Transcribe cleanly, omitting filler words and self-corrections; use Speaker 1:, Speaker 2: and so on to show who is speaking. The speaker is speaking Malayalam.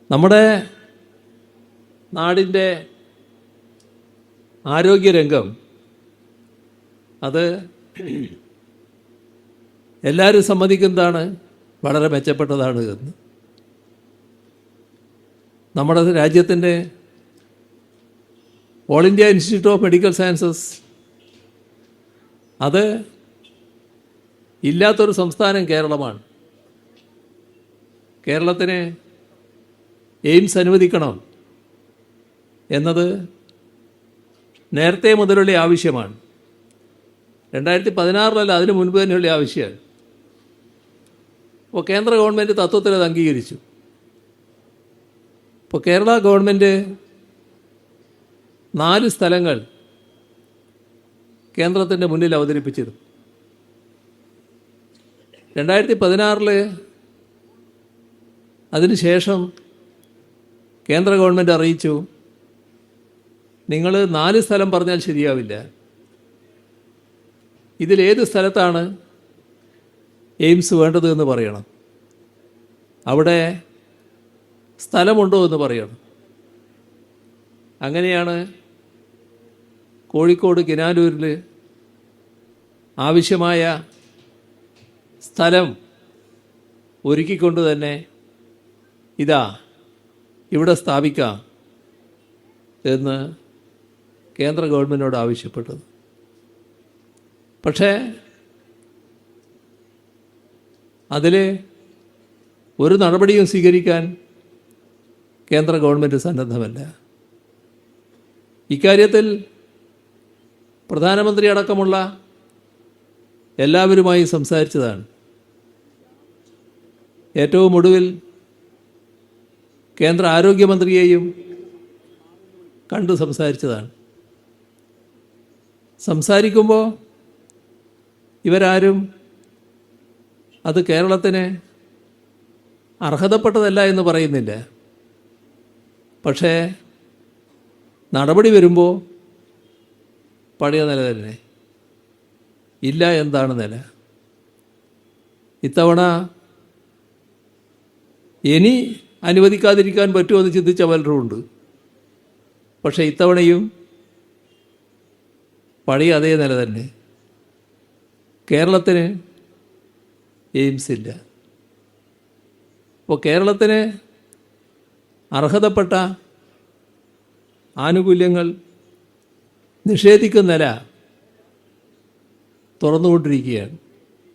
Speaker 1: നമ്മുടെ നാടിൻ്റെ ആരോഗ്യരംഗം അത് എല്ലാവരും സമ്മതിക്കുന്നതാണ്, വളരെ മെച്ചപ്പെട്ടതാണ് എന്ന്. നമ്മുടെ രാജ്യത്തിൻ്റെ all India institute of medical sciences അത് ഇല്ലാത്തൊരു സംസ്ഥാനം കേരളമാണ്. കേരളത്തിന് എയിംസ് അനുവദിക്കണം എന്നത് നേരത്തെ മുതലുള്ള ആവശ്യമാണ്. 2016 അതിന് മുൻപ് തന്നെയുള്ള ആവശ്യമാണ്. അപ്പോൾ കേന്ദ്ര ഗവൺമെൻറ് തത്വത്തിൽ അത് അംഗീകരിച്ചു. ഇപ്പോൾ കേരള ഗവൺമെൻറ് 4 സ്ഥലങ്ങൾ കേന്ദ്രത്തിൻ്റെ മുന്നിൽ അവതരിപ്പിച്ചിരുന്നു. 2016 അതിനുശേഷം കേന്ദ്ര ഗവൺമെൻറ് അറിയിച്ചു, നിങ്ങൾ 4 സ്ഥലം പറഞ്ഞാൽ ശരിയാവില്ല, ഇതിലേത് സ്ഥലത്താണ് എയിംസ് വേണ്ടത് എന്ന് പറയണം, അവിടെ സ്ഥലമുണ്ടോ എന്ന് പറയണം. അങ്ങനെയാണ് കോഴിക്കോട് കിനാലൂരിൽ ആവശ്യമായ സ്ഥലം ഒരുക്കിക്കൊണ്ട് തന്നെ ഇതാ ഇവിടെ സ്ഥാപിക്കാം എന്ന് കേന്ദ്ര ഗവൺമെൻറ്റിനോട് ആവശ്യപ്പെട്ടത്. പക്ഷേ അതിൽ ഒരു നടപടിയും സ്വീകരിക്കാൻ കേന്ദ്ര ഗവൺമെൻറ് സന്നദ്ധമല്ല. ഇക്കാര്യത്തിൽ പ്രധാനമന്ത്രി അടക്കമുള്ള എല്ലാവരുമായി സംസാരിച്ചതാണ്. ഏറ്റവും ഒടുവിൽ കേന്ദ്ര ആരോഗ്യമന്ത്രിയെയും കണ്ടു സംസാരിച്ചതാണ്. സംസാരിക്കുമ്പോൾ ഇവരാരും അത് കേരളത്തിന് അർഹതപ്പെട്ടതല്ല എന്ന് പറയുന്നില്ല. പക്ഷേ നടപടി വരുമ്പോൾ പഴയ നില തന്നെ, ഇല്ല എന്താണ് നില. ഇത്തവണ ഇനി അനുവദിക്കാതിരിക്കാൻ പറ്റുമോ എന്ന് ചിന്തിച്ച പലരുമുണ്ട്. പക്ഷേ ഇത്തവണയും പഴയ അതേ നില തന്നെ. കേരളത്തിന് എയിംസ് ഇല്ല. അപ്പോൾ കേരളത്തിന് അർഹതപ്പെട്ട ആനുകൂല്യങ്ങൾ നിഷേധിക്കുന്ന നില തുറന്നുകൊണ്ടിരിക്കുകയാണ്.